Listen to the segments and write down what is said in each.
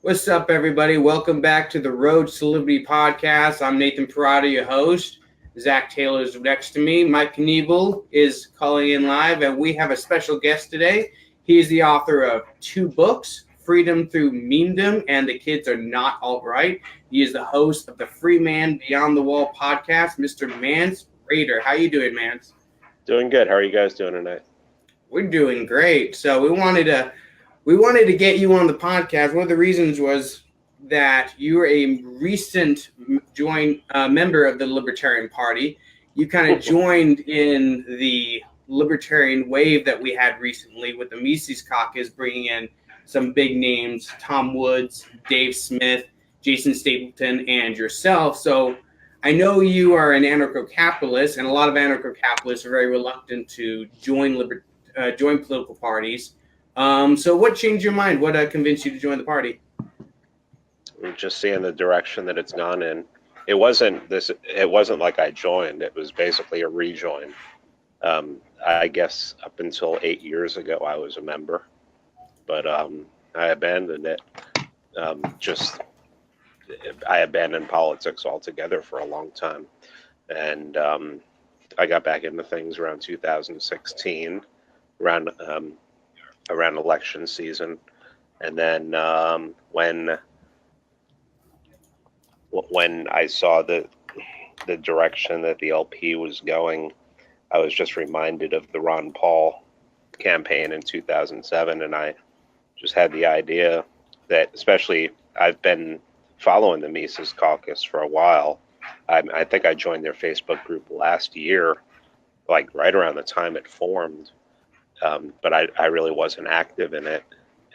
What's up, everybody? Welcome back to the Road to Liberty podcast. I'm Nathan Parada, your host. Zach Taylor is next to me. Mike Knievel is calling in live, and we have a special guest today. He is the author of 2 books, Freedom Through Memedom and The Kids Are Not Alt-Right. He is the host of the Free Man Beyond the Wall podcast, Mr. Mance Rayder. How you doing, Mance? Doing good. How are you guys doing tonight? We're doing great. So we wanted to get you on the podcast. One of the reasons was that you were a recent member of the Libertarian Party. You kind of joined in the libertarian wave that we had recently with the Mises Caucus, bringing in some big names, Tom Woods, Dave Smith, Jason Stapleton, and yourself. So I know you are an anarcho-capitalist, and a lot of anarcho-capitalists are very reluctant to join political parties. So what changed your mind? What convinced you to join the party? Just seeing the direction that it's gone in. It wasn't like I joined. It was basically a rejoin. I guess up until 8 years ago, I was a member, but I abandoned it. I abandoned politics altogether for a long time. And I got back into things around 2016, around election season, and then when I saw the direction that the LP was going, I was just reminded of the Ron Paul campaign in 2007, and I just had the idea that, especially, I've been following the Mises Caucus for a while. I think I joined their Facebook group last year, like right around the time it formed. But I really wasn't active in it.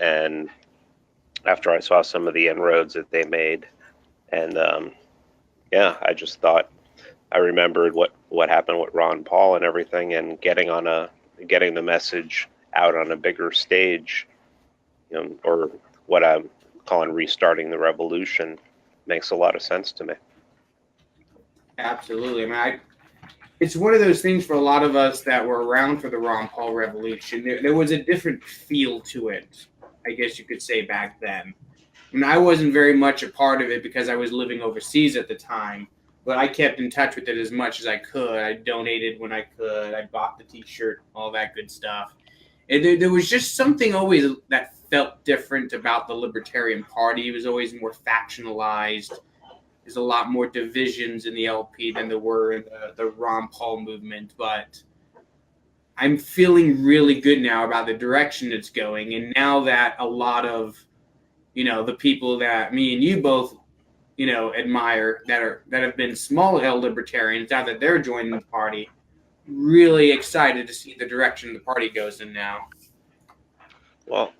And after I saw some of the inroads that they made, and I just thought, I remembered what happened with Ron Paul and everything, and getting the message out on a bigger stage, or what I'm calling restarting the revolution, makes a lot of sense to me. Absolutely. I mean, it's one of those things for a lot of us that were around for the Ron Paul revolution. There was a different feel to it, I guess you could say, back then. I mean, I wasn't very much a part of it because I was living overseas at the time, but I kept in touch with it as much as I could. I donated when I could. I bought the T-shirt, all that good stuff. And there was just something always that felt different about the Libertarian Party. It was always more factionalized. There's a lot more divisions in the LP than there were in the Ron Paul movement, but I'm feeling really good now about the direction it's going. And now that a lot of, the people that me and you both, admire that have been small L libertarians, now that they're joining the party, really excited to see the direction the party goes in now. Well,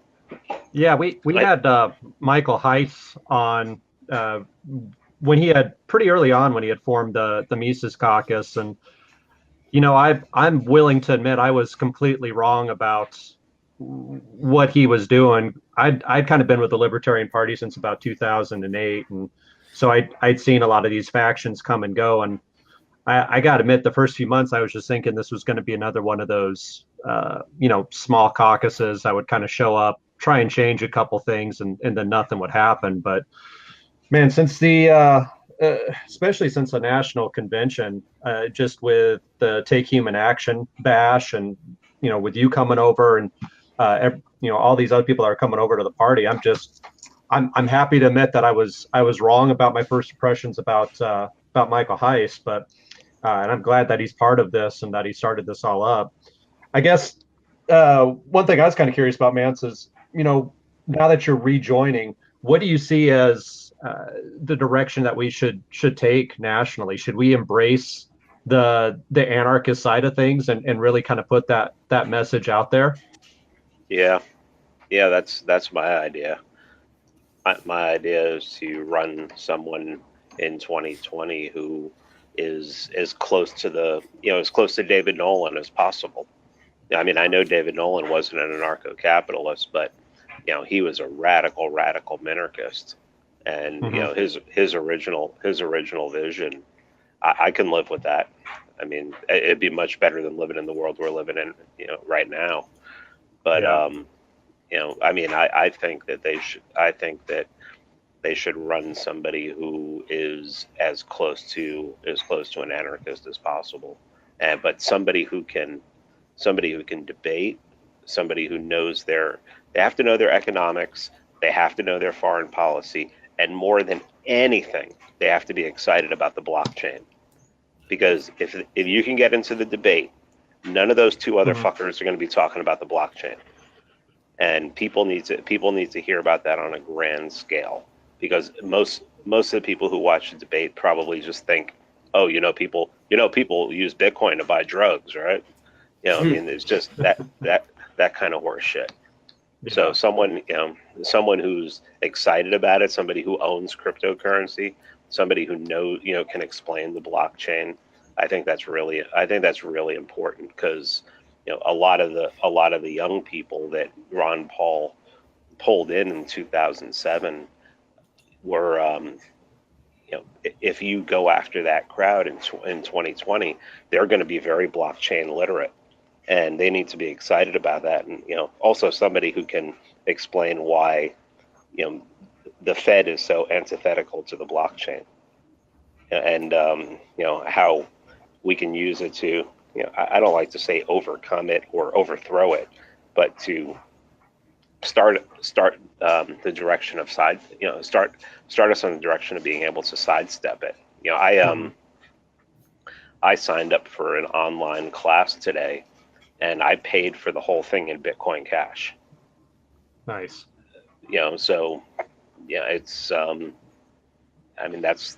yeah, we had Michael Heiss on when he had pretty early on when he had formed the Mises Caucus, and I'm willing to admit I was completely wrong about what he was doing. I'd kind of been with the Libertarian Party since about 2008, and so I'd seen a lot of these factions come and go, and I got to admit the first few months I was just thinking this was going to be another one of those small caucuses. I would kind of show up, try and change a couple things, and then nothing would happen. But man, since especially since the national convention, just with the Take Human Action bash, and with you coming over, and all these other people that are coming over to the party, I'm happy to admit that I was wrong about my first impressions about Michael Heiss, but and I'm glad that he's part of this and that he started this all up. I guess one thing I was kind of curious about, Mance, is now that you're rejoining, what do you see as the direction that we should take nationally? Should we embrace the anarchist side of things and really kind of put that message out there? Yeah, that's my idea. My idea is to run someone in 2020 who is as close to as close to David Nolan as possible. I mean, I know David Nolan wasn't an anarcho-capitalist, but he was a radical minarchist, and his original vision, I can live with that. I mean, it'd be much better than living in the world we're living in, right now. But I mean, I think that they should. I think that they should run somebody who is as close to an anarchist as possible, but somebody who can debate, somebody who knows they have to know their economics, they have to know their foreign policy, and more than anything, they have to be excited about the blockchain. Because if you can get into the debate, none of those two other fuckers are going to be talking about the blockchain, and people need to hear about that on a grand scale. Because most of the people who watch the debate probably just think, oh, people use Bitcoin to buy drugs, right? I mean, it's just that kind of horse shit. Yeah. So someone who's excited about it, somebody who owns cryptocurrency, somebody who can explain the blockchain. I think that's really important, because a lot of the young people that Ron Paul pulled in 2007 were if you go after that crowd in 2020, they're going to be very blockchain literate, and they need to be excited about that. And also somebody who can explain why the Fed is so antithetical to the blockchain, and how we can use it to I don't like to say overcome it or overthrow it, but to start the direction of start us on the direction of being able to sidestep it. I signed up for an online class today, and I paid for the whole thing in Bitcoin Cash. Nice. So it's I mean, that's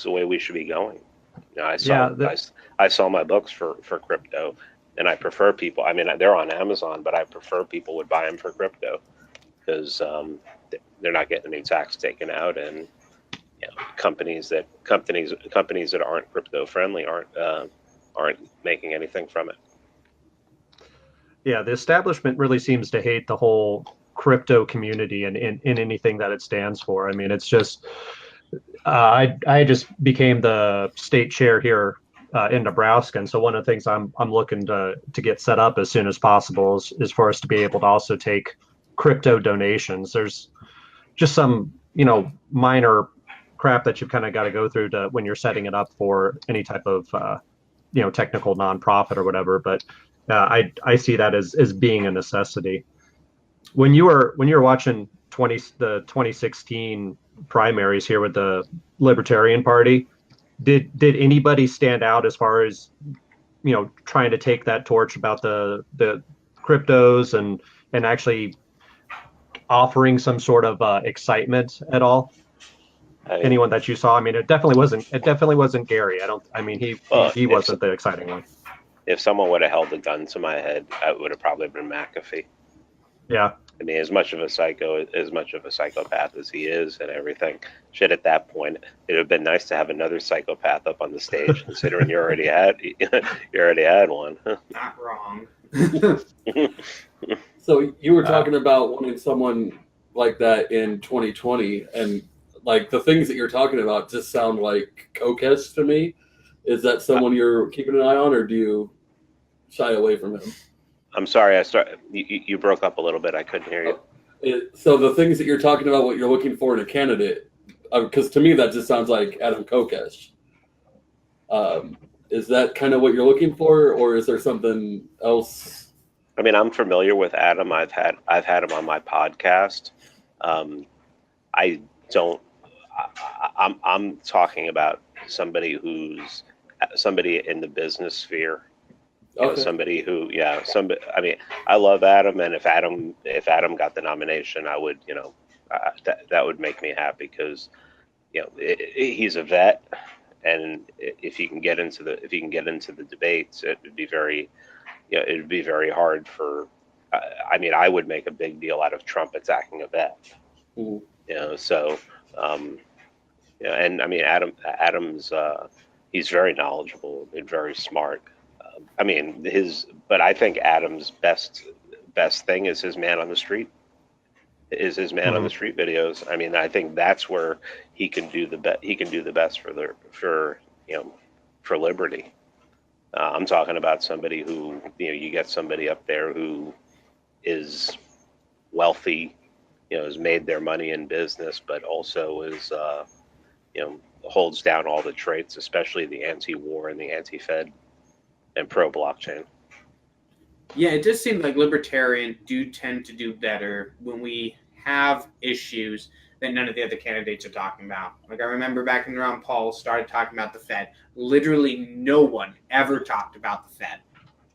the way we should be going. I sell my books for crypto, and I prefer people. I mean, they're on Amazon, but I prefer people would buy them for crypto, because they're not getting any tax taken out, and companies that aren't crypto friendly aren't making anything from it. Yeah, the establishment really seems to hate the whole crypto community and in anything that it stands for. I mean, it's just I just became the state chair here in Nebraska, and so one of the things I'm looking to get set up as soon as possible is for us to be able to also take crypto donations. There's just some minor crap that you've kind of got to go through to when you're setting it up for any type of technical nonprofit or whatever, but I see that as being a necessity. When you were watching the 2016 primaries here with the Libertarian Party, did anybody stand out as far as trying to take that torch about the cryptos and actually offering some sort of excitement at all? Anyone that you saw? I mean, it definitely wasn't Gary. He wasn't the exciting one. If someone would have held a gun to my head, it would have probably been McAfee. Yeah. I mean, as much of a psychopath as he is and everything, at that point, it would have been nice to have another psychopath up on the stage, considering you already had one. Not wrong. So you were talking about wanting someone like that in 2020, and like the things that you're talking about just sound like Caucus to me. Is that someone you're keeping an eye on, or do you shy away from him? I'm sorry, you broke up a little bit. I couldn't hear you. So the things that you're talking about, what you're looking for in a candidate, because to me that just sounds like Adam Kokesh. Is that kind of what you're looking for, or is there something else? I mean, I'm familiar with Adam. I've had him on my podcast. I'm talking about somebody in the business sphere. Okay. Somebody who, I mean, I love Adam, and if Adam got the nomination, I would, that would make me happy, because, he's a vet, and if he can get into the debates, it would be very hard for. I mean, I would make a big deal out of Trump attacking a vet. Mm-hmm. So, and I mean, Adam's he's very knowledgeable and very smart. But I think Adam's best thing is his man on the street. On the street videos. I mean, I think that's where he can do the best for liberty. I'm talking about somebody who you get somebody up there who is wealthy, has made their money in business, but also is, holds down all the traits, especially the anti-war and the anti-Fed and pro-blockchain. Yeah, it does seem like libertarians do tend to do better when we have issues that none of the other candidates are talking about. Like I remember back when Ron Paul started talking about the Fed, literally no one ever talked about the Fed.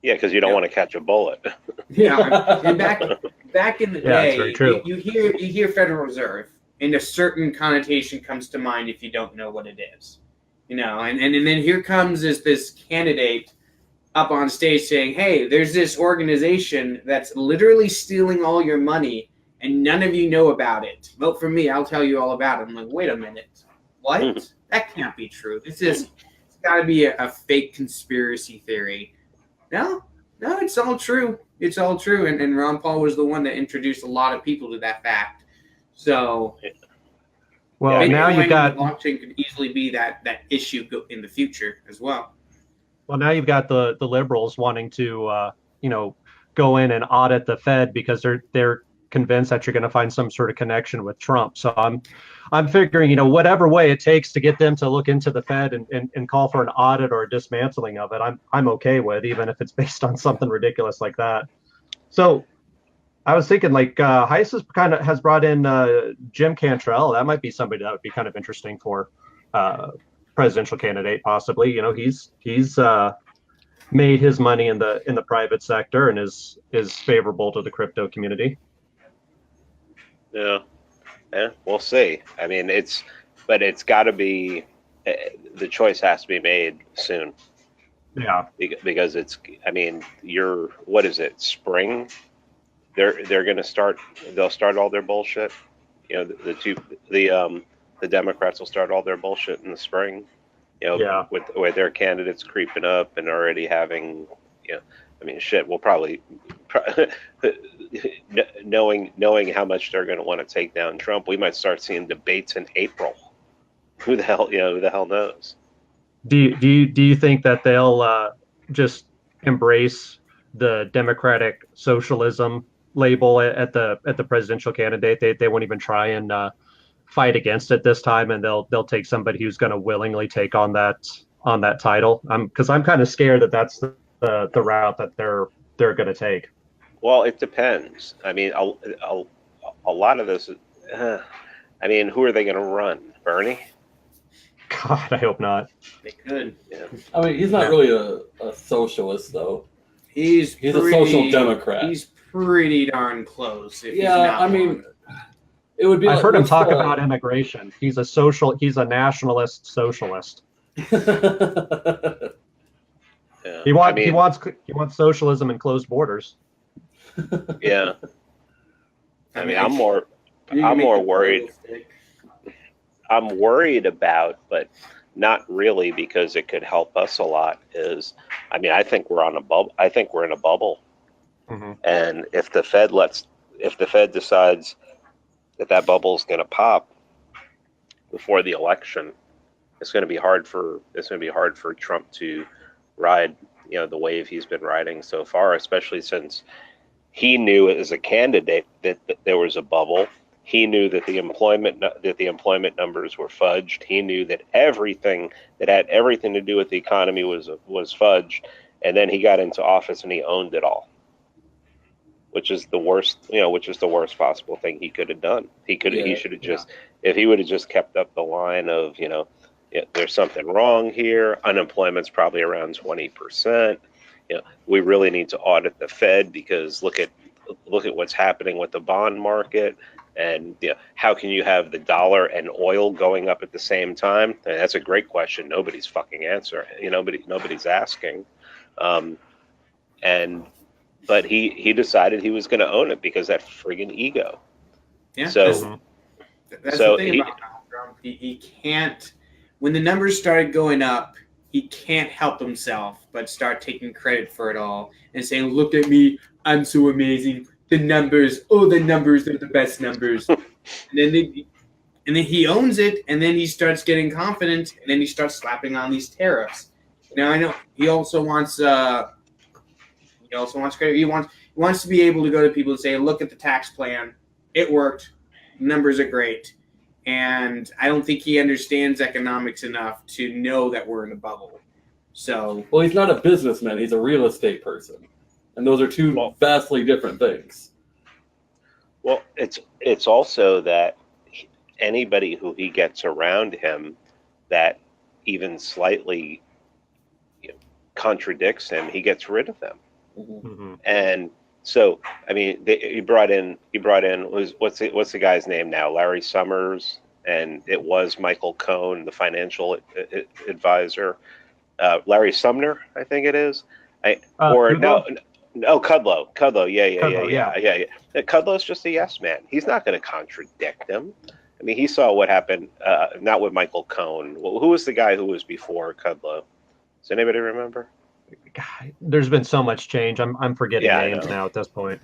Yeah, because you don't want to catch a bullet. Yeah, and back in the that's very day, true. you hear Federal Reserve, and a certain connotation comes to mind if you don't know what it is. And then here comes this candidate up on stage saying, hey, there's this organization that's literally stealing all your money and none of you know about it. Vote for me, I'll tell you all about it. I'm like, wait a minute. What? That can't be true. It's got to be a fake conspiracy theory. No, it's all true. It's all true. And Ron Paul was the one that introduced a lot of people to that fact. So, well, now you've got blockchain could easily be that issue in the future as well. Well, now you've got the liberals wanting to go in and audit the Fed because they're convinced that you're going to find some sort of connection with Trump. So I'm figuring, whatever way it takes to get them to look into the Fed and call for an audit or a dismantling of it, I'm okay with, even if it's based on something ridiculous like that. So I was thinking, like, Heiss has brought in Jim Cantrell. That might be somebody that would be kind of interesting for presidential candidate, possibly. He's made his money in the private sector and is favorable to the crypto community. Yeah, we'll see. I mean, it's got to be, the choice has to be made soon. Yeah, because what is it? Spring? They're going to start. They'll start all their bullshit. The Democrats will start all their bullshit in the spring. With their candidates creeping up and already having, shit. We'll probably knowing how much they're going to want to take down Trump, we might start seeing debates in April. Who the hell knows? Do you think that they'll just embrace the democratic socialism label at the presidential candidate? They won't even try and fight against it this time, and they'll take somebody who's going to willingly take on that title. Because I'm kind of scared that that's the route that they're going to take. Well, it depends. I mean, a lot of this. Who are they going to run? Bernie? God, I hope not. They could. Yeah. I mean, he's not really a socialist, though. He's a social democrat. He's pretty darn close. Yeah, it would be. I've heard him talk about immigration. He's a nationalist socialist. Yeah. He wants socialism and closed borders. Yeah. I'm more worried. I'm worried about, but not really, because it could help us a lot. I think we're on a bubble. I think we're in a bubble. Mm-hmm. And if the Fed decides that bubble is going to pop before the election, it's going to be hard for Trump to ride, the wave he's been riding so far, especially since he knew as a candidate that there was a bubble. He knew that the employment numbers were fudged. He knew that everything that had everything to do with the economy was fudged. And then he got into office and he owned it all, which is the worst. Which is the worst possible thing he could have done. He should have just, if he would have just kept up the line of, there's something wrong here. Unemployment's probably around 20%. We really need to audit the Fed because look at what's happening with the bond market. And how can you have the dollar and oil going up at the same time? And that's a great question. Nobody's fucking answering. Nobody's asking. But he decided he was going to own it because that friggin' ego. Yeah. So that's the thing about Donald Trump. He can't. When the numbers started going up, he can't help himself but start taking credit for it all and saying, "Look at me, I'm so amazing. The numbers are the best numbers." and then he owns it, and then he starts getting confident, and then he starts slapping on these tariffs. Now I know he also wants credit. He wants to be able to go to people and say, "Look at the tax plan. It worked. numbers are great. And I don't think he understands economics enough to know that we're in a bubble. So, Well, he's not a businessman. He's a real estate person. And those are two vastly different things. Well, it's also that anybody who he gets around him that even slightly contradicts him, he gets rid of them. Mm-hmm. And so, I mean, he brought in what's the guy's name now? Larry Summers, and it was Michael Cohen, the financial advisor. Larry Sumner, I think it is. Kudlow? No, Kudlow. Yeah. Kudlow's just a yes man. He's not going to contradict him. I mean, he saw what happened, not with Michael Cohen. Who was the guy who was before Kudlow? Does anybody remember? God, there's been so much change. I'm forgetting names now at this point.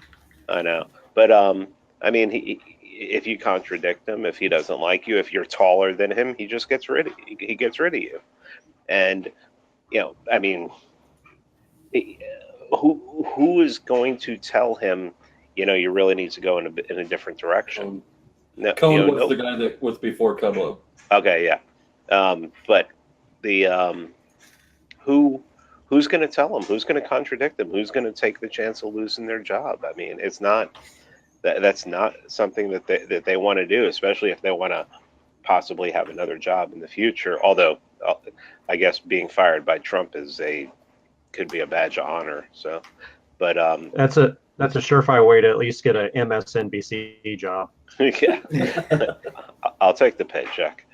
I know. But, I mean, if you contradict him, if he doesn't like you, if you're taller than him, he just gets rid of you. And, I mean, who is going to tell him, you really need to go in a different direction? Cohen was the guy that was before Kudlow. Okay, yeah. But the who's going to tell him? Who's going to contradict them? Who's going to take the chance of losing their job? I mean, it's not that's not something that they want to do, especially if they want to possibly have another job in the future. Although, I guess being fired by Trump could be a badge of honor. So, but that's a surefire way to at least get an MSNBC job. Yeah, I'll take the paycheck.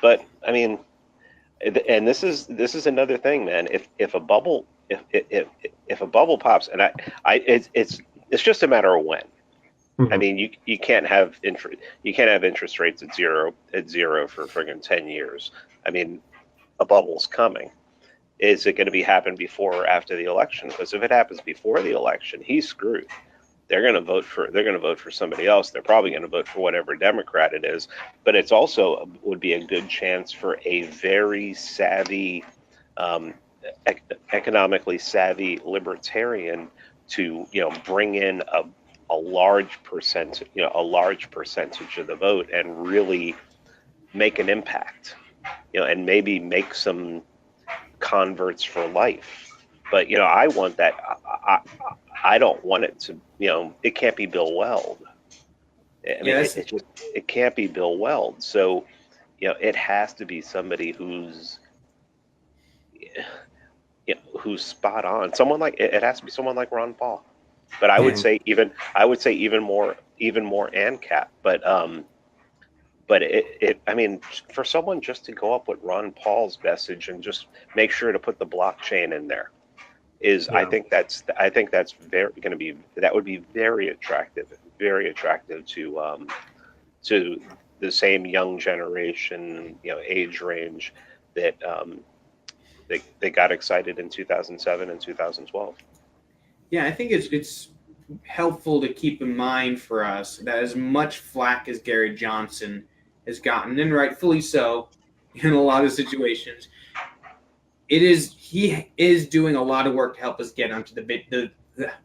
But I mean, and this is another thing, man. If a bubble pops, and it's just a matter of when. Mm-hmm. I mean, you can't have interest rates at zero for friggin' 10 years. I mean, a bubble's coming. Is it going to happen before or after the election? Because if it happens before the election, he's screwed. They're going to vote for somebody else. They're probably going to vote for whatever Democrat it is. But it's also would be a good chance for a very savvy, economically savvy libertarian to bring in a large percentage of the vote and really make an impact. And maybe make some converts for life. But I want that. I don't want it to. It can't be Bill Weld. I mean, it can't be Bill Weld. So, it has to be somebody who's spot on. It has to be someone like Ron Paul. But I would say even more ANCAP. But I mean, for someone just to go up with Ron Paul's message and just make sure to put the blockchain in there I think that's very going to be, that would be very attractive to the same young generation, age range that they got excited in 2007 and 2012. Yeah, I think it's helpful to keep in mind for us that as much flack as Gary Johnson has gotten, and rightfully so, in a lot of situations, he is doing a lot of work to help us get onto the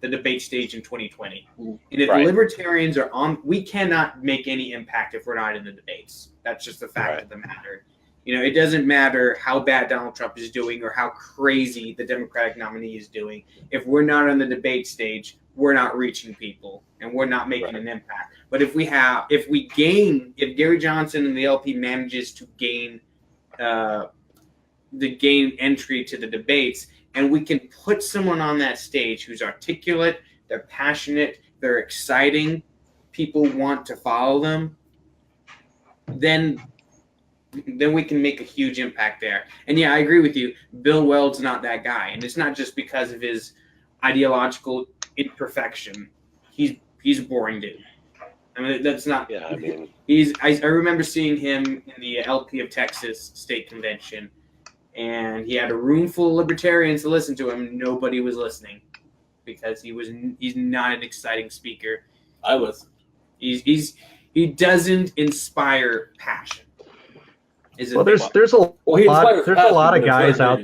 debate stage in 2020. And if libertarians are on, we cannot make any impact if we're not in the debates. That's just the fact of the matter. It doesn't matter how bad Donald Trump is doing or how crazy the Democratic nominee is doing. If we're not on the debate stage, we're not reaching people and we're not making an impact. But if Gary Johnson and the LP manages to gain entry to the debates, and we can put someone on that stage who's articulate, they're passionate, they're exciting, people want to follow them, then we can make a huge impact there. And yeah, I agree with you. Bill Weld's not that guy, and it's not just because of his ideological imperfection. He's a boring dude. I mean, that's not. Yeah, I mean, I remember seeing him in the LP of Texas state convention, and he had a room full of libertarians to listen to him. Nobody was listening because he's not an exciting speaker. I listened. He doesn't inspire passion. There's a lot of guys out.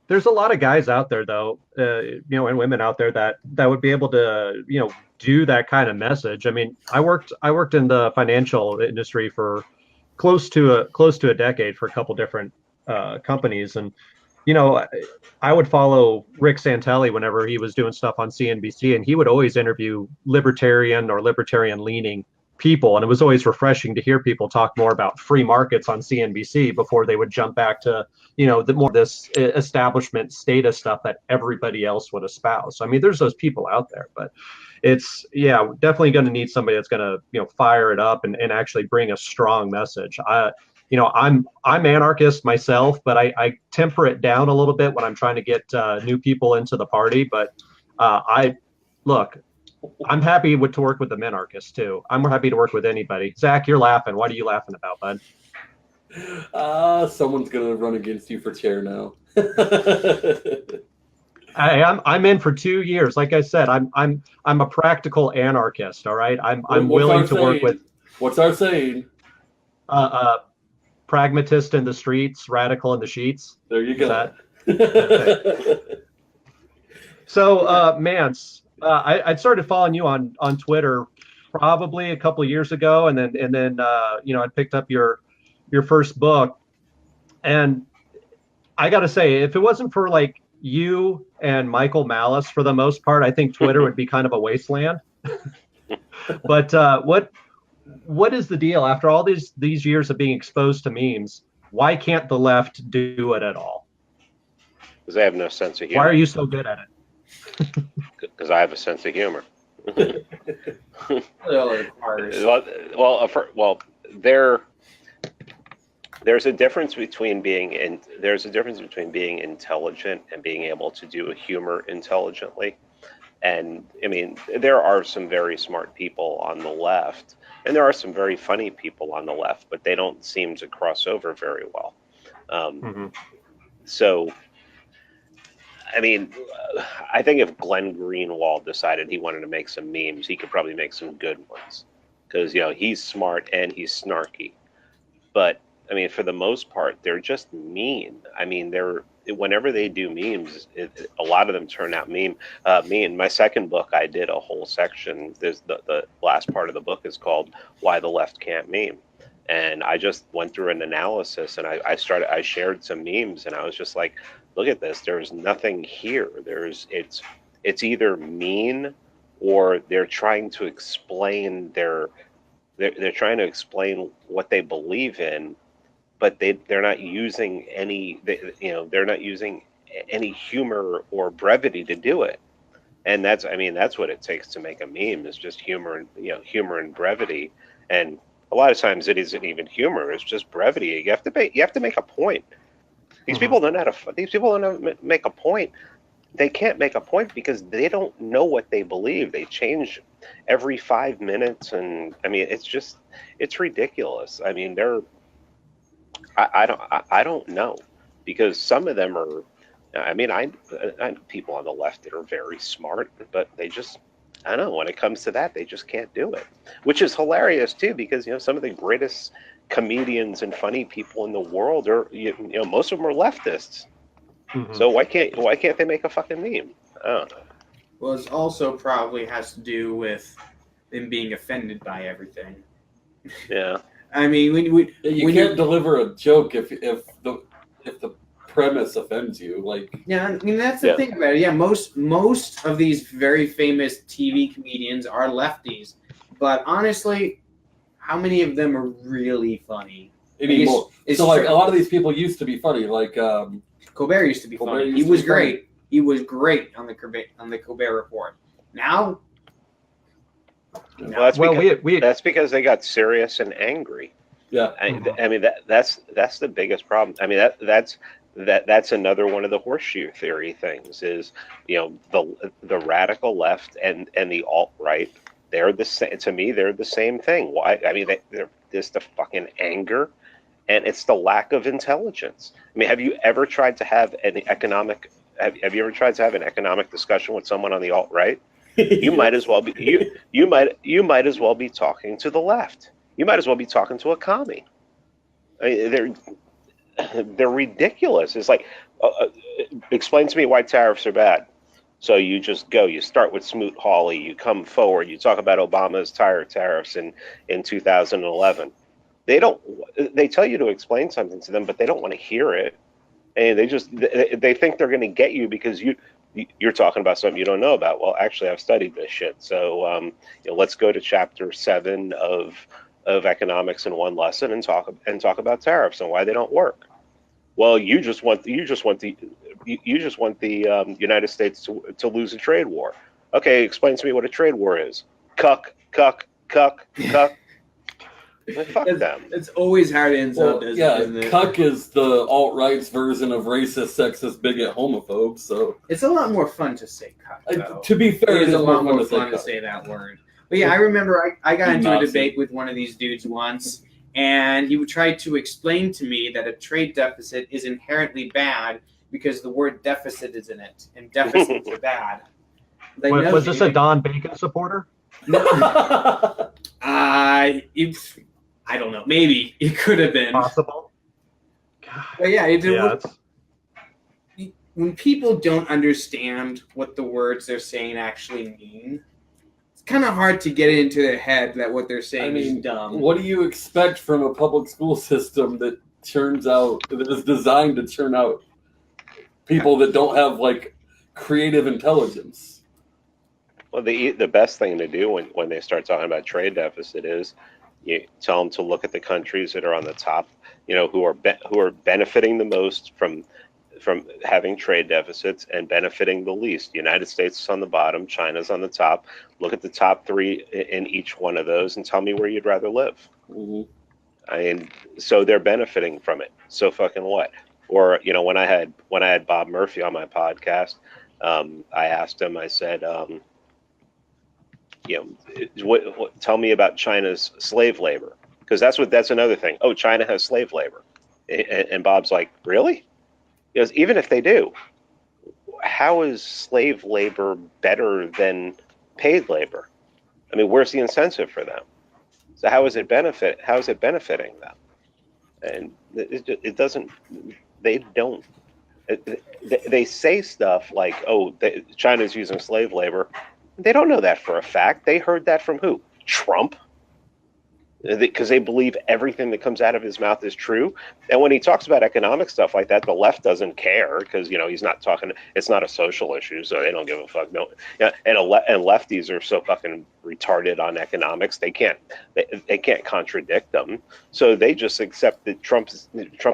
There's a lot of guys out there, though, and women out there that would be able to, do that kind of message. I mean, I worked in the financial industry for close to a decade for a couple different companies, and I would follow Rick Santelli whenever he was doing stuff on CNBC, and he would always interview libertarian or libertarian leaning people, and it was always refreshing to hear people talk more about free markets on CNBC before they would jump back to the more this establishment status stuff that everybody else would espouse. So, I mean, there's those people out there, but it's definitely going to need somebody that's going to fire it up and actually bring a strong message. I'm anarchist myself, but I temper it down a little bit when I'm trying to get new people into the party. But I'm happy to work with the minarchists too. I'm happy to work with anybody. Zach, you're laughing. What are you laughing about, bud? Someone's gonna run against you for chair now. I'm in for 2 years. Like I said, I'm a practical anarchist. All right, I'm willing to work with. What's our saying? Pragmatist in the streets, radical in the sheets. There you go. So, Mance, I started following you on Twitter probably a couple of years ago, and then I picked up your first book, and I got to say, if it wasn't for like you and Michael Malice, for the most part, I think Twitter would be kind of a wasteland. But what is the deal after all these years of being exposed to memes? Why can't the left do it at all? Because they have no sense of humor. Why are you so good at it? Because I have a sense of humor. There's a difference between being intelligent and being able to do humor intelligently. And I mean, there are some very smart people on the left, and there are some very funny people on the left, but they don't seem to cross over very well. So, I mean, I think if Glenn Greenwald decided he wanted to make some memes, he could probably make some good ones, because he's smart and he's snarky. But I mean, for the most part, they're just mean. I mean, whenever they do memes, a lot of them turn out mean. My second book, I did a whole section. There's the last part of the book is called "Why the Left Can't Meme," and I just went through an analysis, and I shared some memes, and I was just like, look at this. There's nothing here. It's either mean, or they're trying to explain they're trying to explain what they believe in, but they're not using they're not using any humor or brevity to do it. And that's what it takes to make a meme, is just humor and brevity. And a lot of times it isn't even humor; it's just brevity. You have to make a point. These people don't know how to make a point. They can't make a point because they don't know what they believe. They change every 5 minutes, and I mean, it's ridiculous. I mean, I don't know, because some of them are. I mean, I know people on the left that are very smart, but they just, I don't know, when it comes to that, they just can't do it, which is hilarious too, because some of the greatest comedians and funny people in the world are, most of them are leftists. So why can't they make a fucking meme? I don't know. Well, it also probably has to do with them being offended by everything. Yeah. I mean, you can't deliver a joke if the premise offends you. Like, yeah, I mean, that's the thing about it. Yeah, most of these very famous TV comedians are lefties, but honestly, how many of them are really funny anymore? So, like, a lot of these people used to be funny. Like, Colbert used to be funny. He was great. He was great on the Colbert Report. Now. Well, that's because they got serious and angry. Yeah, I mean that's the biggest problem. I mean that's another one of the horseshoe theory things is the radical left and the alt right. They're the same to me. They're the same thing. Why? I mean, there's the fucking anger, and it's the lack of intelligence. I mean, have you ever tried to have an economic? Have you ever tried to have an economic discussion with someone on the alt right? You might as well be you might as well be talking to the left. You might as well be talking to a commie. I mean, they're ridiculous. It's like Explain to me why tariffs are bad. So you just go. You start with Smoot-Hawley. You come forward. You talk about Obama's tariffs in 2011. They don't. They tell you to explain something to them, but they don't want to hear it, and they think they're going to get you because you're talking about something you don't know about. Well, actually, I've studied this shit. So let's go to chapter 7 of economics in one lesson and talk about tariffs and why they don't work. Well, you just want the United States to lose a trade war. Okay, explain to me what a trade war is. Cuck. Fuck them. It's always how it ends up, isn't it? Cuck is the alt-right's version of racist, sexist, bigot, homophobe. So it's a lot more fun to say cuck, though. To be fair, it is a lot more fun to say that word. But yeah, I remember I got into a debate with one of these dudes once, and he tried to explain to me that a trade deficit is inherently bad because the word deficit is in it, and deficits are bad. Was this a Don Bacon supporter? No. I don't know. Maybe it could have been possible. But yeah, when people don't understand what the words they're saying actually mean, it's kind of hard to get into their head that what they're saying is dumb. What do you expect from a public school system that is designed to churn out people that don't have like creative intelligence? Well, the best thing to do when they start talking about trade deficit is you tell them to look at the countries that are on the top, who are benefiting the most from having trade deficits and benefiting the least. The United States is on the bottom, China's on the top. Look at the top 3 in each one of those and tell me where you'd rather live. Mm-hmm. I mean, so they're benefiting from it. So fucking what? Or when I had Bob Murphy on my podcast, I asked him. I said, tell me about China's slave labor, because that's another thing. Oh, China has slave labor, and Bob's like, really? Because even if they do, how is slave labor better than paid labor? I mean, where's the incentive for them? So how is it benefiting them? And it doesn't. They don't. They say stuff like, "Oh, China's using slave labor." They don't know that for a fact. They heard that from who? Trump. Because they believe everything that comes out of his mouth is true. And when he talks about economic stuff like that, the left doesn't care because he's not talking. It's not a social issue, so they don't give a fuck. No, yeah. And lefties are so fucking retarded on economics. They can't contradict them. So they just accept that Trump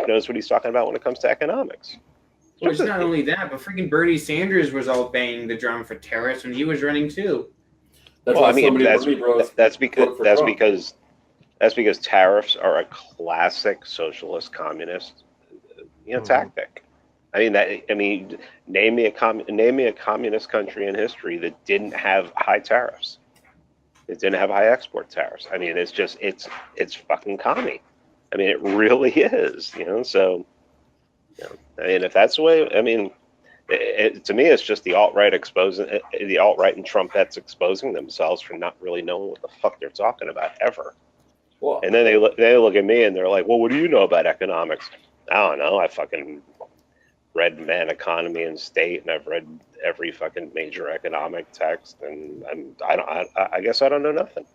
knows what he's talking about when it comes to economics. Well, it's not only that, but freaking Bernie Sanders was all banging the drum for tariffs when he was running too. That's because tariffs are a classic socialist communist, tactic. Name me a communist country in history that didn't have high tariffs. It didn't have high export tariffs. I mean, it's fucking commie. I mean, it really is. So. I mean, if that's the way, to me, it's just the alt-right and Trumpettes exposing themselves for not really knowing what the fuck they're talking about ever. Well, and then they look at me and they're like, well, what do you know about economics? I don't know. I fucking read Man, Economy, and State, and I've read every fucking major economic text, and I guess I don't know nothing.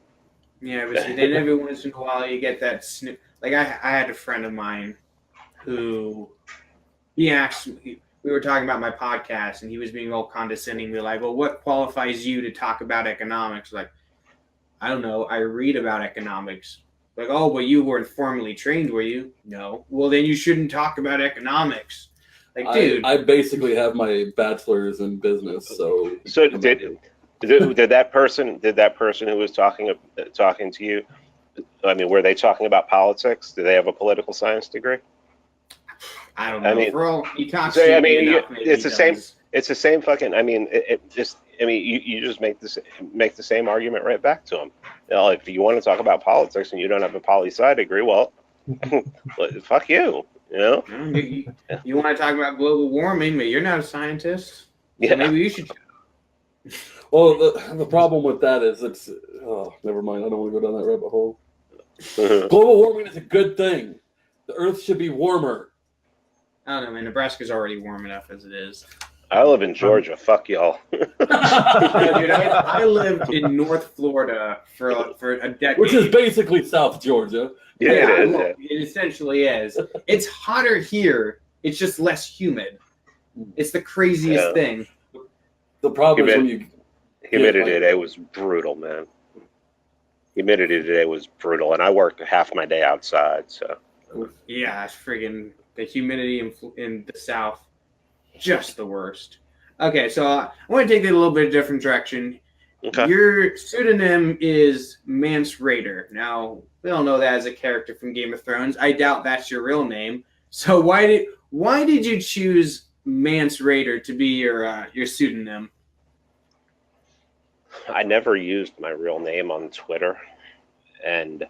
Yeah, but then every once in a while you get that snip. Like I had a friend of mine who. He asked me, we were talking about my podcast, and he was being all condescending. We were like, well, what qualifies you to talk about economics? Like, I don't know. I read about economics. Like, oh, but you weren't formally trained, were you? No. Well, then you shouldn't talk about economics. Like, dude. I basically have my bachelor's in business, so. So did that person who was talking to you, were they talking about politics? Do they have a political science degree? I don't know. It's the same. It's the same fucking. You just make the same argument right back to them. If you want to talk about politics and you don't have a poli sci degree, well, fuck you. You want to talk about global warming, but you're not a scientist. Yeah. So maybe you should. Well, the problem with that is never mind. I don't want to go down that rabbit hole. Global warming is a good thing. The Earth should be warmer. I don't know, man. Nebraska's already warm enough as it is. I live in Georgia. Fuck y'all. No, dude, I lived in North Florida for a decade. Which is basically South Georgia. Yeah, it is. Well, it essentially is. It's hotter here. It's just less humid. It's the craziest thing. The problem is when you humidity today was brutal, man. Humidity today was brutal, and I worked half my day outside. So yeah, it's friggin' the humidity in the South, just the worst. Okay, so I want to take it a little bit of different direction. okay. Your pseudonym is Mance Rayder. Now, we all know that as a character from Game of Thrones. I doubt that's your real name. So why did you choose Mance Rayder to be your pseudonym? I never used my real name on Twitter, and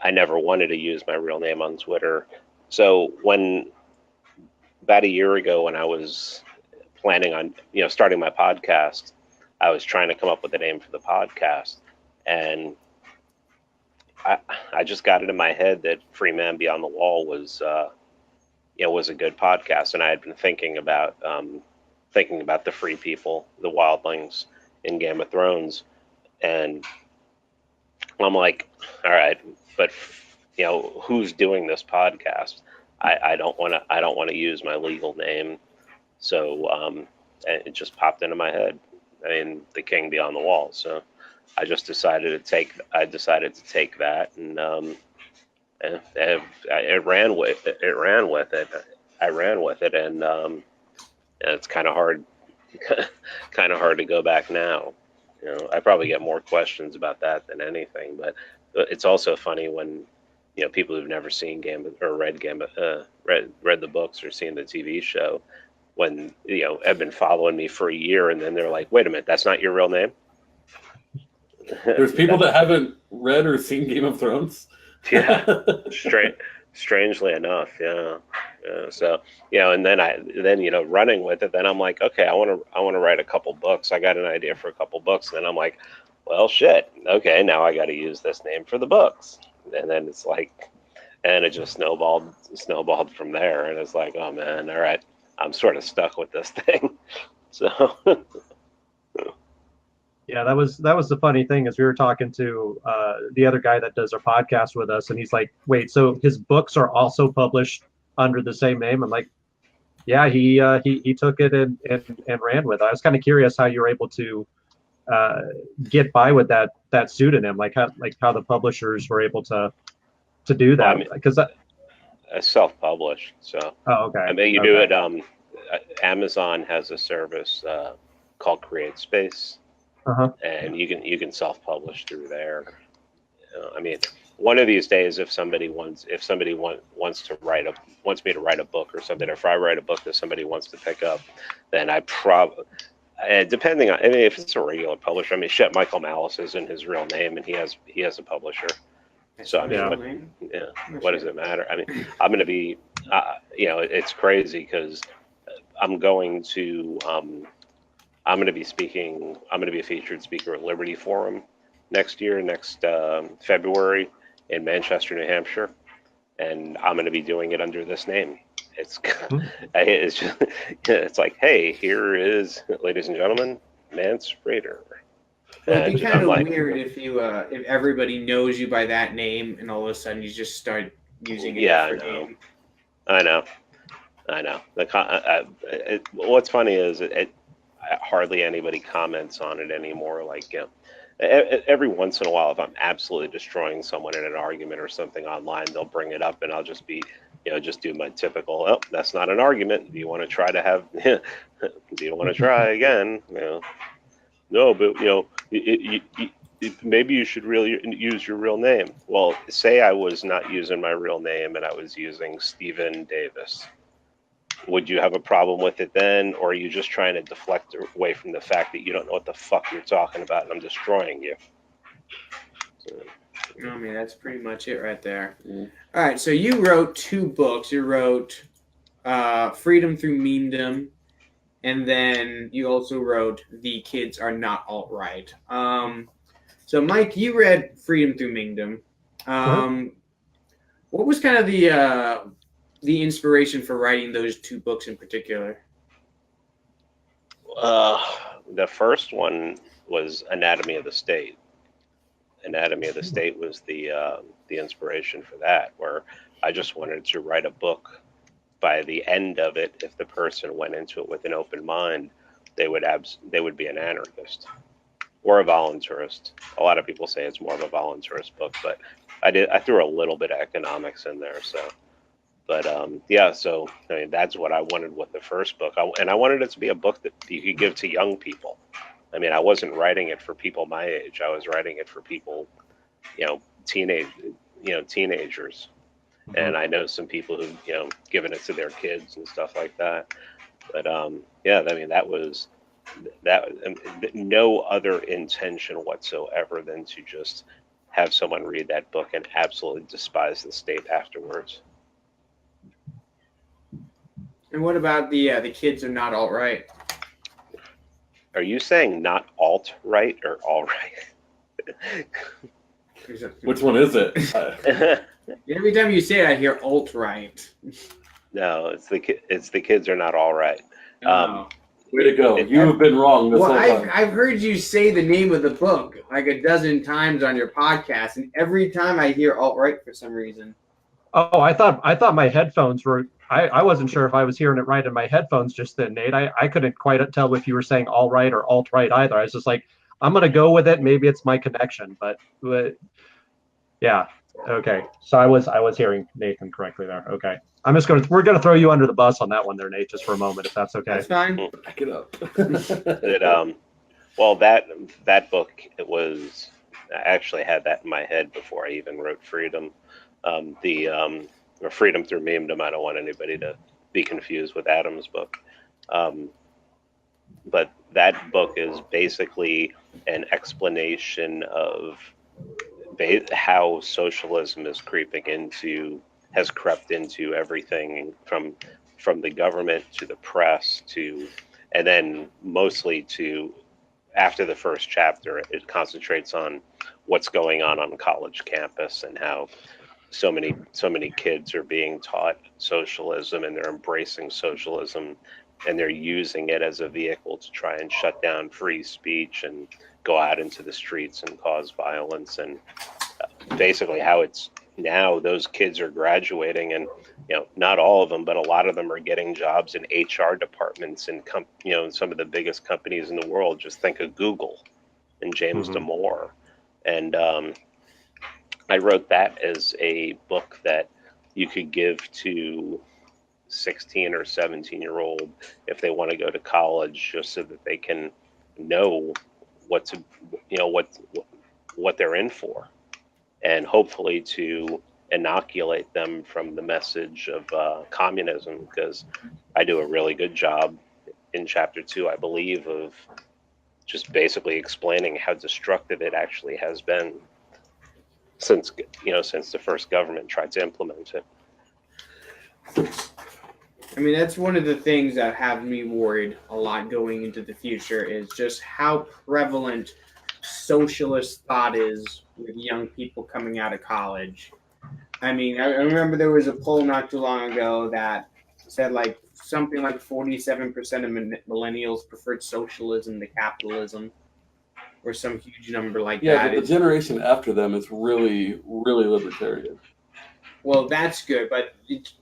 I never wanted to use my real name on Twitter. So about a year ago, when I was planning on starting my podcast, I was trying to come up with a name for the podcast, and I just got it in my head that Free Man Beyond the Wall was a good podcast, and I had been thinking about the free people, the wildlings in Game of Thrones, and I'm like, all right, but who's doing this podcast? I don't want to use my legal name, so it just popped into my head. I mean, the King Beyond the Wall. So I just decided to take that, and it ran with it. I ran with it, and it's kind of hard to go back now. I probably get more questions about that than anything, but it's also funny when people who've never seen read the books or seen the TV show, when have been following me for a year, and then they're like, wait a minute, that's not your real name? There's people that haven't read or seen Game of Thrones. Yeah, strangely enough, yeah. So and then running with it, then I'm like, okay, I want to write a couple books. I got an idea for a couple books, and then I'm like, well, shit, okay, now I got to use this name for the books, and then it's like, and it just snowballed from there, and it's like, oh man, all right, I'm sort of stuck with this thing. So yeah, that was the funny thing, is we were talking to the other guy that does our podcast with us, and he's like, wait, so his books are also published under the same name? I'm like, yeah, he took it and ran with it. I was kind of curious how you were able to get by with that pseudonym, like how the publishers were able to do that, because self-published. So okay. I mean, you do it. Amazon has a service called Create Space, and you can self-publish through there. I mean, one of these days, if somebody wants me to write a book or something, or if I write a book that somebody wants to pick up, then I depending on, I mean, if it's a regular publisher, I mean, shit, Michael Malice isn't his real name, and he has a publisher. So I mean, what does it matter? I mean, I'm going to be, it's crazy because I'm going to be speaking. I'm going to be a featured speaker at Liberty Forum next February in Manchester, New Hampshire, and I'm going to be doing it under this name. It's just, it's like, hey, here is, ladies and gentlemen, Mance Rayder. Well, it'd be kind of weird if everybody knows you by that name, and all of a sudden you just start using it. Yeah, I know. What's funny is hardly anybody comments on it anymore. Like, every once in a while, if I'm absolutely destroying someone in an argument or something online, they'll bring it up, and I'll just be, just do my typical, oh, that's not an argument. Do you want to try to have? Do you want to try again? No, but maybe you should really use your real name. Well, say I was not using my real name and I was using Stephen Davis. Would you have a problem with it then, or are you just trying to deflect away from the fact that you don't know what the fuck you're talking about and I'm destroying you? So, I mean, that's pretty much it right there. All right, so you wrote 2 books. You wrote Freedom Through Memedom, and then you also wrote The Kids Are Not Alt-Right. So, Mike, you read Freedom Through Memedom. What was kind of the the inspiration for writing those two books in particular? The first one was Anatomy of the State. Anatomy of the State was the inspiration for that, where I just wanted to write a book. By the end of it, if the person went into it with an open mind, they would be an anarchist or a voluntarist. A lot of people say it's more of a voluntarist book, but I threw a little bit of economics in there. So, but yeah, so I mean that's what I wanted with the first book, and I wanted it to be a book that you could give to young people. I mean, I wasn't writing it for people my age. I was writing it for people, teenagers. Mm-hmm. And I know some people who've, given it to their kids and stuff like that. But yeah, I mean, that was no other intention whatsoever than to just have someone read that book and absolutely despise the state afterwards. And what about the kids are not alt-right? Are you saying not alt-right or all-right? Which one is it? Every time you say it, I hear alt-right. No, it's the kids are not all right. Way to go. You have been wrong this whole time. I've heard you say the name of the book like a dozen times on your podcast, and every time I hear alt-right for some reason. Oh, I thought my headphones were. I wasn't sure if I was hearing it right in my headphones just then, Nate. I couldn't quite tell if you were saying all right or alt-right either. I was just like, I'm gonna go with it. Maybe it's my connection, but yeah. Okay. So I was hearing Nathan correctly there. Okay. We're gonna throw you under the bus on that one there, Nate, just for a moment, if that's okay. That's fine. Back it up. Well, that book, I actually had that in my head before I even wrote Freedom. Or Freedom Through Memedom. I don't want anybody to be confused with Adam's book. But that book is basically an explanation of how socialism has crept into everything from the government to the press and then mostly to, after the first chapter, it concentrates on what's going on college campus and how so many kids are being taught socialism and they're embracing socialism and they're using it as a vehicle to try and shut down free speech and go out into the streets and cause violence. And basically how it's now, those kids are graduating and not all of them, but a lot of them are getting jobs in HR departments in some of the biggest companies in the world. Just think of Google and James Damore. And I wrote that as a book that you could give to 16 or 17-year-old if they want to go to college, just so that they can know what they're in for, and hopefully to inoculate them from the message of communism, because I do a really good job in chapter 2, I believe, of just basically explaining how destructive it actually has been since the first government tried to implement it. I mean, that's one of the things that have me worried a lot going into the future, is just how prevalent socialist thought is with young people coming out of college. I mean, I remember there was a poll not too long ago that said something like 47% of millennials preferred socialism to capitalism, or some huge number like that. Yeah, but the generation after them is really, really libertarian. Well, that's good, but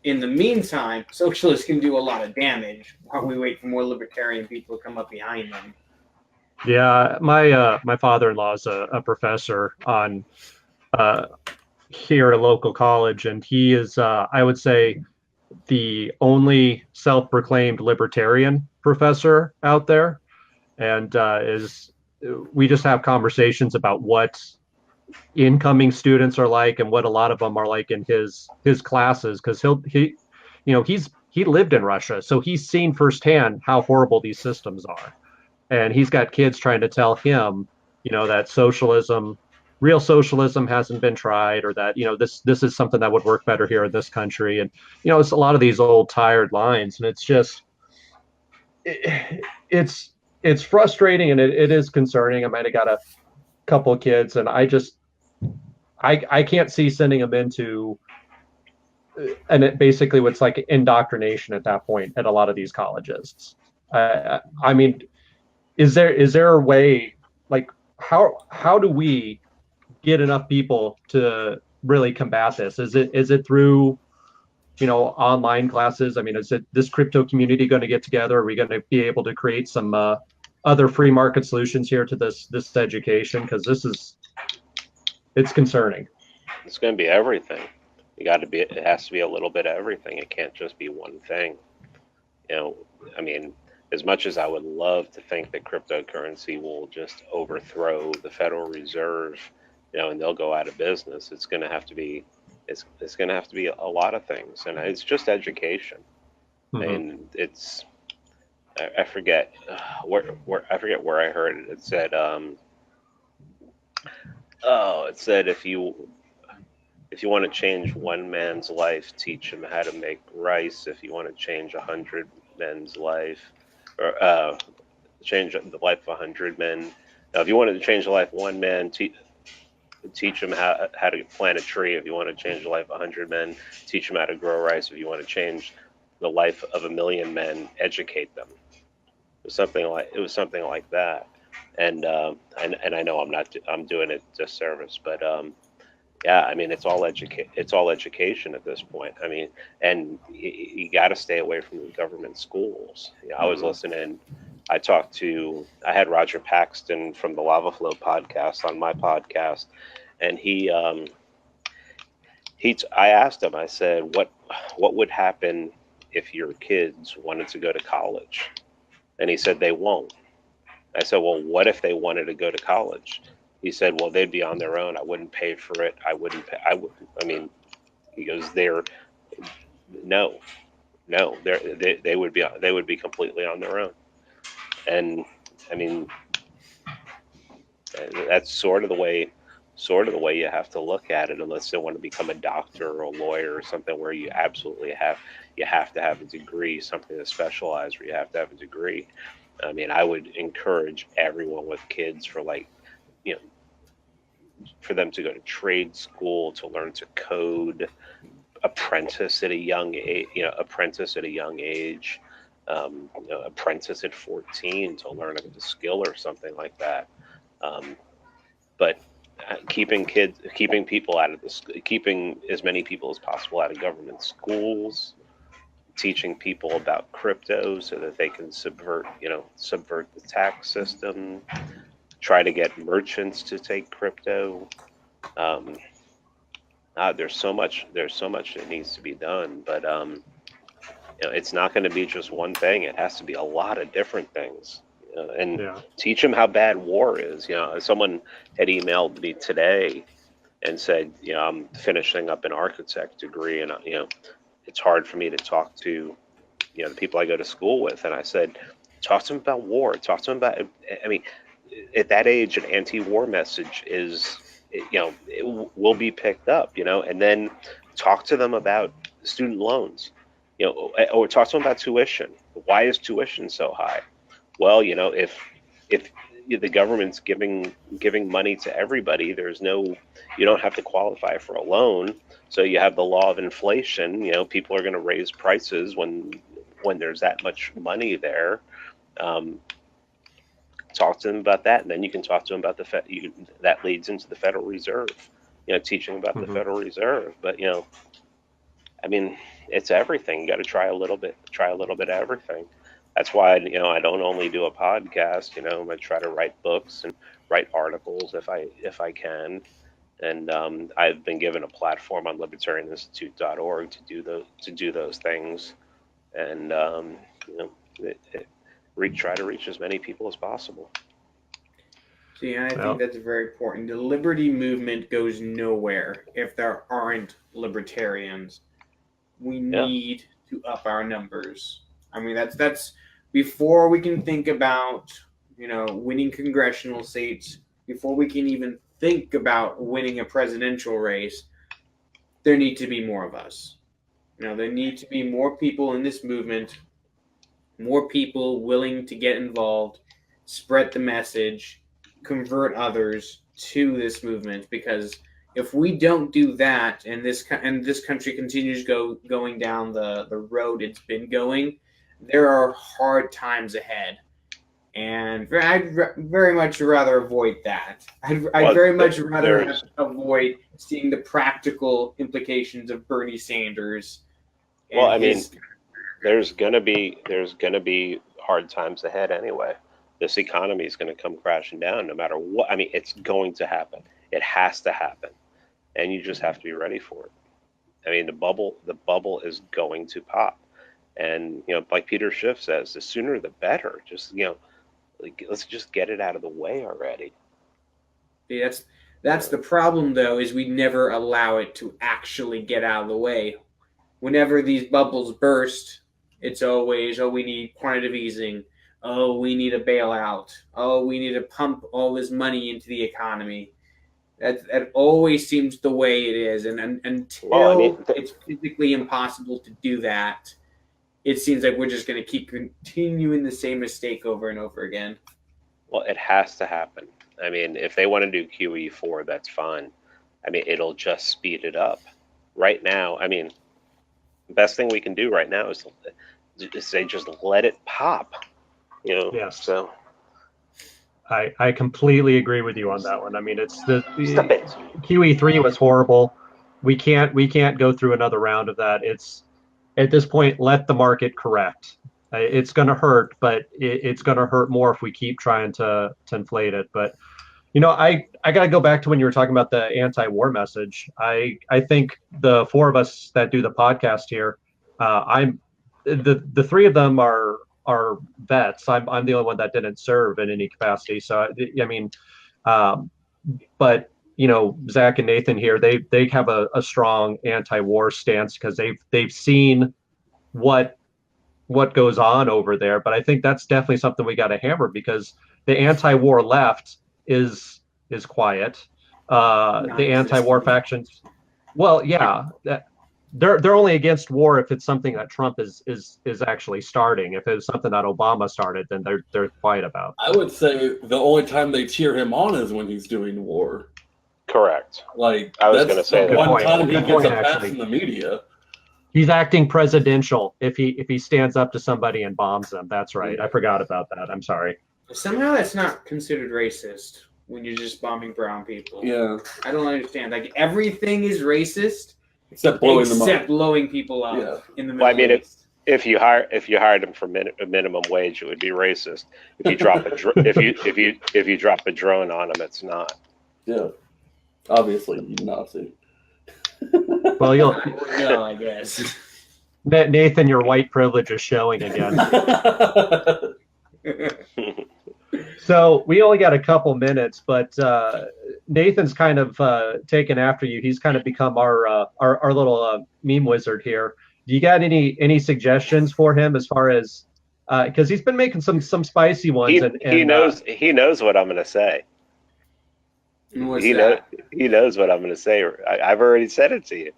in the meantime, socialists can do a lot of damage while we wait for more libertarian people to come up behind them. Yeah, my father-in-law is a professor on here at a local college, and he is, I would say, the only self-proclaimed libertarian professor out there, and we just have conversations about what incoming students are like and what a lot of them are like in his classes, because he lived in Russia, so he's seen firsthand how horrible these systems are, and he's got kids trying to tell him that real socialism hasn't been tried, or that this is something that would work better here in this country. And it's a lot of these old tired lines, and it's just it's frustrating, and it is concerning. I might have got a couple of kids, and I can't see sending them into and it basically was like indoctrination at that point at a lot of these colleges. I mean, is there a way, like, how do we get enough people to really combat this? Is it through, online classes? I mean, is it this crypto community going to get together? Are we going to be able to create some other free market solutions here to this education? Because it's concerning. It's going to be everything. It has to be a little bit of everything. It can't just be one thing. I mean, as much as I would love to think that cryptocurrency will just overthrow the Federal Reserve, and they'll go out of business, it's going to have to be a lot of things, and it's just education. And it's I forget where I heard it. It said it said if you want to change one man's life, teach him how to make rice. If you want to change 100 men's life, or change the life of 100 men. Now, if you wanted to change the life of one man, teach him how to plant a tree. If you want to change the life of 100 men, teach him how to grow rice. If you want to change the life of 1,000,000 men, educate them. It was something like that. And I know I'm doing it disservice, but yeah, I mean, it's all education at this point. I mean, and you got to stay away from the government schools. I was listening. I had Roger Paxton from the Lava Flow podcast on my podcast, and I asked him, I said, what would happen if your kids wanted to go to college? And he said, they won't. I said, well, what if they wanted to go to college? He said, well, they'd be on their own. I wouldn't pay for it. He goes, they would be completely on their own. And I mean, that's sort of the way you have to look at it, unless they want to become a doctor or a lawyer or something where you absolutely have to have a degree, something that's specialized where you have to have a degree. I mean, I would encourage everyone with kids for them to go to trade school, to learn to code, apprentice at a young age, apprentice at 14 to learn a skill or something like that. But keeping as many people as possible out of government schools, teaching people about crypto so that they can subvert the tax system, try to get merchants to take crypto. There's so much that needs to be done, but it's not going to be just one thing. It has to be a lot of different things, and teach them how bad war is. Someone had emailed me today and said, I'm finishing up an architect degree, and it's hard for me to talk to the people I go to school with. And I said, talk to them about war. Talk to them about. I mean, at that age, an anti-war message will be picked up, and then talk to them about student loans, or talk to them about tuition. Why is tuition so high? Well, if the government's giving money to everybody, you don't have to qualify for a loan. So you have the law of inflation. People are going to raise prices when there's that much money there. Talk to them about that, and then you can talk to them about that leads into the Federal Reserve. Teaching about the Federal Reserve. But I mean, it's everything. You got to try a little bit of everything. That's why I don't only do a podcast. I try to write books and write articles if I can. And I've been given a platform on libertarianinstitute.org to do those things, and try to reach as many people as possible. See, and I think that's very important. The liberty movement goes nowhere if there aren't libertarians. We need to up our numbers. I mean, that's before we can think about winning congressional seats. Before we can even think about winning a presidential race, there need to be more of us. There need to be more people in this movement, more people willing to get involved, spread the message, convert others to this movement, because if we don't do that, and this country continues going down the road it's been going, there are hard times ahead. And I'd very much rather avoid that. I'd very much rather avoid seeing the practical implications of Bernie Sanders. Well, I mean, there's gonna be hard times ahead anyway. This economy is going to come crashing down no matter what. I mean, it's going to happen. It has to happen, and you just have to be ready for it. I mean, the bubble is going to pop, and like Peter Schiff says, the sooner the better. Just let's just get it out of the way already. Yeah, that's the problem, though, is we never allow it to actually get out of the way. Whenever these bubbles burst, it's always, we need quantitative easing. Oh, we need a bailout. Oh, we need to pump all this money into the economy. That always seems the way it is. And until it's physically impossible to do that, it seems like we're just going to keep continuing the same mistake over and over again. Well, it has to happen. I mean, if they want to do QE4, that's fine. I mean, it'll just speed it up. Right now, I mean, the best thing we can do right now is say just let it pop. Yes. So I completely agree with you on that one. I mean, it's QE3 was horrible. We can't go through another round of that. It's at this point, let the market correct. It's going to hurt, but it's going to hurt more if we keep trying to inflate it. But I got to go back to when you were talking about the anti-war message. I think the four of us that do the podcast here, the three of them are vets. I'm the only one that didn't serve in any capacity. So I mean, but Zach and Nathan here, they have a strong anti-war stance because they've seen what goes on over there. But I think that's definitely something we got to hammer, because the anti-war left is quiet. The anti-war factions, well, yeah, they're only against war if it's something that Trump is actually starting. If it's something that Obama started, then they're quiet about. I would say the only time they cheer him on is when he's doing war. Correct. Like, I was going to say that. One time he Good gets point, a pass actually. in the media. He's acting presidential if he stands up to somebody and bombs them. That's right. I forgot about that. I'm sorry. Somehow that's not considered racist when you're just bombing brown people. Yeah. I don't understand. Like, everything is racist Except blowing them up. except blowing people up in the Middle Well, I mean, East. if you hired them for a minimum wage, it would be racist. If you drop if you drop a drone on them, it's not. Yeah. Obviously, you Nazi. Well, No, I guess. Nathan, your white privilege is showing again. So we only got a couple minutes, but Nathan's kind of taken after you. He's kind of become our little meme wizard here. Do you got any suggestions for him as far as because he's been making some spicy ones? He knows what I'm going to say. What's He knows what I'm going to say. I've already said it to you.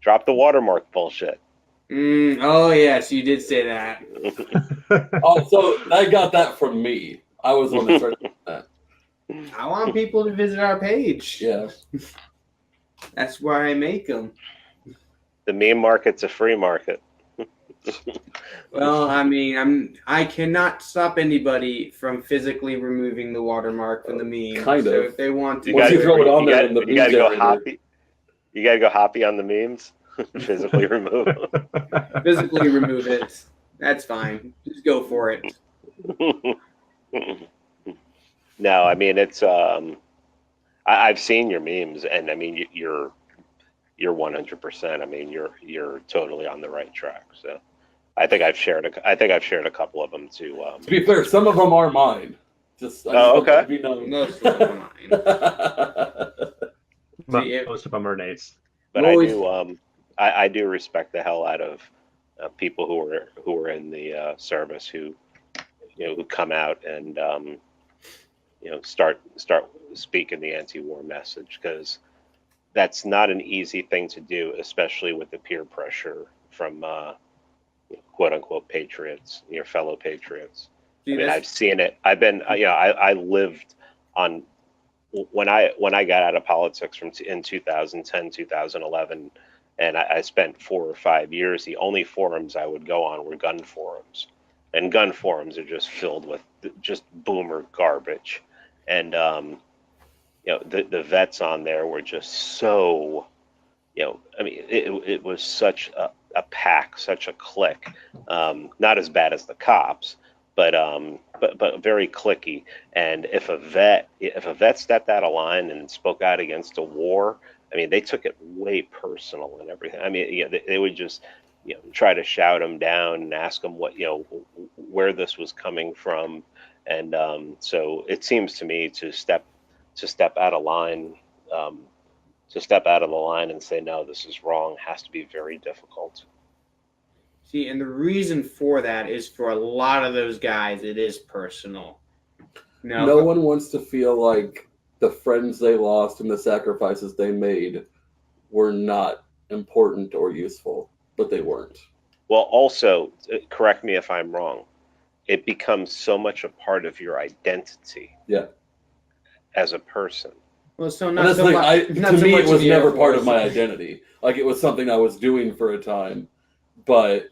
Drop the watermark bullshit. Oh, yes, you did say that. Oh, so I got that from me. I was the one that started that. I want people to visit our page. Yeah. That's why I make them. The meme market's a free market. Well, I mean, I cannot stop anybody from physically removing the watermark from the meme. Kind so of. if they want to, Once you throw it on there, you gotta go hoppy. You gotta go hoppy on the memes. Physically remove them. physically remove it. That's fine. Just go for it. No, I mean it's. I've seen your memes, and I mean you're 100%. I mean you're totally on the right track. So I think I've shared a couple of them too. To be fair, some of them are mine. Okay. You know. Most of them are mine. Most of them are Nate's. But I do respect the hell out of people who are in the service who come out and start speaking the anti-war message, because that's not an easy thing to do, especially with the peer pressure from quote unquote patriots, your fellow patriots. I mean, I've seen it. I've been I lived on when I got out of politics in 2010, 2011, and I spent 4 or 5 years, the only forums I would go on were gun forums, and gun forums are just filled with just boomer garbage, and the vets on there were just so, I mean, it was such a pack, such a clique, not as bad as the cops, but very cliquey. And if a vet stepped out of line and spoke out against a war, I mean, they took it way personal and everything. I mean, they would just, try to shout him down and ask him what, where this was coming from. And so it seems to me to step out of line, to step out of the line and say, no, this is wrong, has to be very difficult. See, and the reason for that is for a lot of those guys, it is personal. No one wants to feel like the friends they lost and the sacrifices they made were not important or useful, but they weren't. Well, also, correct me if I'm wrong, it becomes so much a part of your identity. Yeah. As a person. Well, so To not so me, much it was the never Air part of Force. my identity. Like, it was something I was doing for a time, but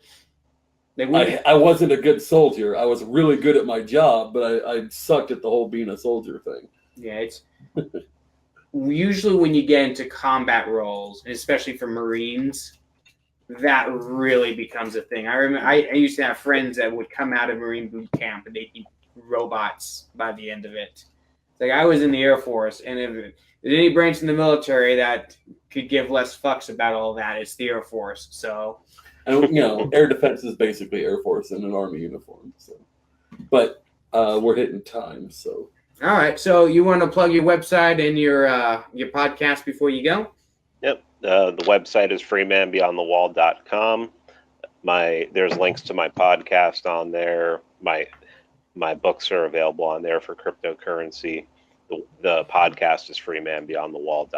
I wasn't a good soldier. I was really good at my job, but I sucked at the whole being a soldier thing. Yeah, it's usually when you get into combat roles, and especially for Marines, that really becomes a thing. I remember I used to have friends that would come out of Marine boot camp and they'd be robots by the end of it. Like, I was in the Air Force, and if there's any branch in the military that could give less fucks about all that, it's the Air Force. So, and air defense is basically Air Force in an Army uniform. So, but we're hitting time. So, all right. So, you want to plug your website and your podcast before you go? Yep. The website is freemanbeyondthewall.com. There's links to my podcast on there. My books are available on there for cryptocurrency. The podcast is Freeman Beyond the Wall,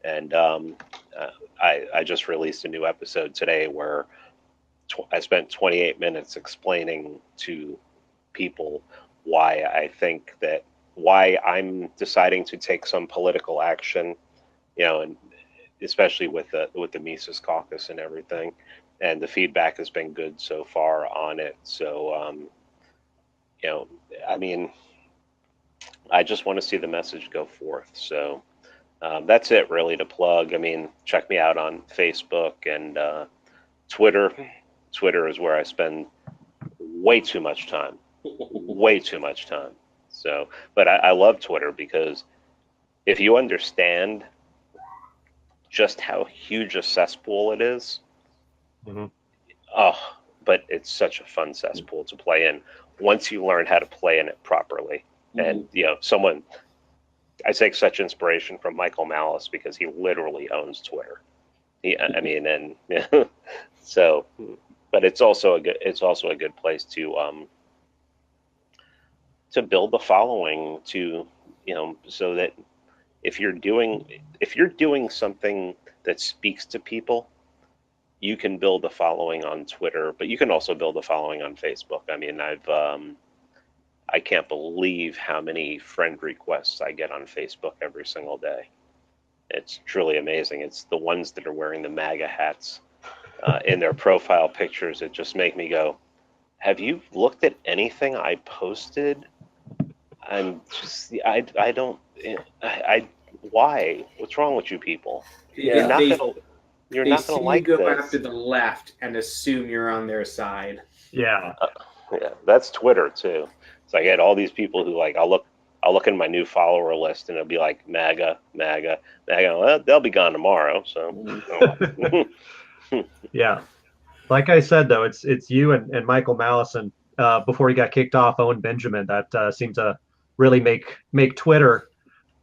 and I just released a new episode today where I spent 28 minutes explaining to people why I'm deciding to take some political action, and especially with the Mises Caucus and everything. And the feedback has been good so far on it. So, I mean, I just want to see the message go forth. So that's it really to plug. I mean, check me out on Facebook and Twitter. Twitter is where I spend way too much time. So, but I love Twitter because if you understand just how huge a cesspool it is, but it's such a fun cesspool to play in once you learn how to play in it properly. And I take such inspiration from Michael Malice because he literally owns Twitter. So, but it's also a good place to build the following, to so that if you're doing something that speaks to people, you can build a following on Twitter, but you can also build a following on Facebook. I mean, I can't believe how many friend requests I get on Facebook every single day. It's truly amazing. It's the ones that are wearing the MAGA hats in their profile pictures. It just make me go, have you looked at anything I posted? Why? What's wrong with you people? yeah, You're not gonna like you go this. after the left and assume you're on their side. Yeah. Yeah, that's Twitter too. So I get all these people who I'll look in my new follower list and it'll be like MAGA. Well, they'll be gone tomorrow. So Yeah. Like I said, though, it's you and Michael Malice, and before he got kicked off, Owen Benjamin, that seemed to really make Twitter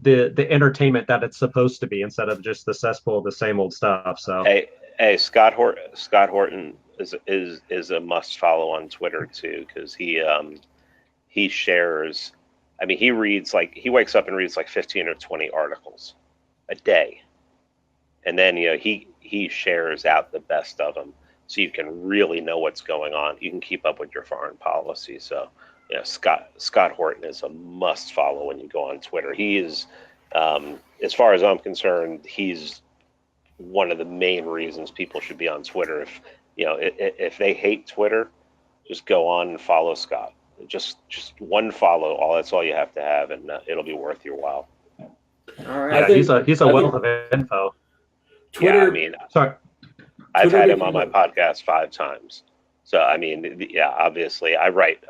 the entertainment that it's supposed to be, instead of just the cesspool of the same old stuff. So hey, Scott Horton is a must follow on Twitter too, because he shares. I mean, he wakes up and reads like 15 or 20 articles a day, and then he shares out the best of them, so you can really know what's going on. You can keep up with your foreign policy. So Yeah, Scott Horton is a must follow when you go on Twitter. He is, as far as I'm concerned, he's one of the main reasons people should be on Twitter. If they hate Twitter, just go on and follow Scott. Just one follow. That's all you have to have, and it'll be worth your while. All right. Yeah, he's a wealth of info. Twitter. Yeah, I mean, Sorry. I've Twitter had him on my became podcast 5 times. So I mean, yeah, obviously I write.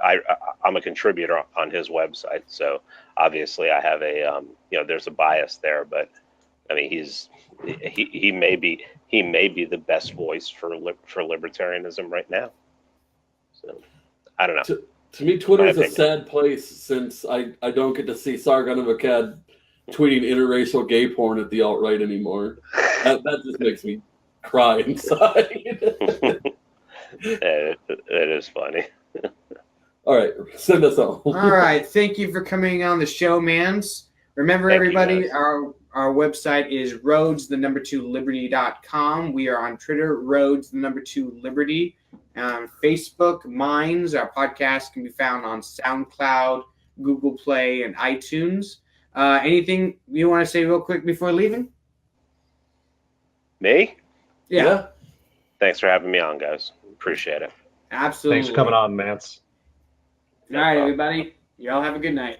I'm a contributor on his website, so obviously I have a there's a bias there, but I mean he may be the best voice for libertarianism right now. So I don't know. To me, Twitter My is a opinion. sad place since I don't get to see Sargon of Akkad tweeting interracial gay porn at the alt-right anymore. That just makes me cry inside. It is funny. All right, send us home. All right. Thank you for coming on the show, Mance. Remember, Thank you, everybody, guys. our website is roads2liberty.com. We are on Twitter, roads2liberty. Facebook, Minds. Our podcast can be found on SoundCloud, Google Play, and iTunes. Anything you want to say real quick before leaving? Me? Yeah. Thanks for having me on, guys. Appreciate it. Absolutely. Thanks for coming on, Mance. All right, everybody. Y'all have a good night.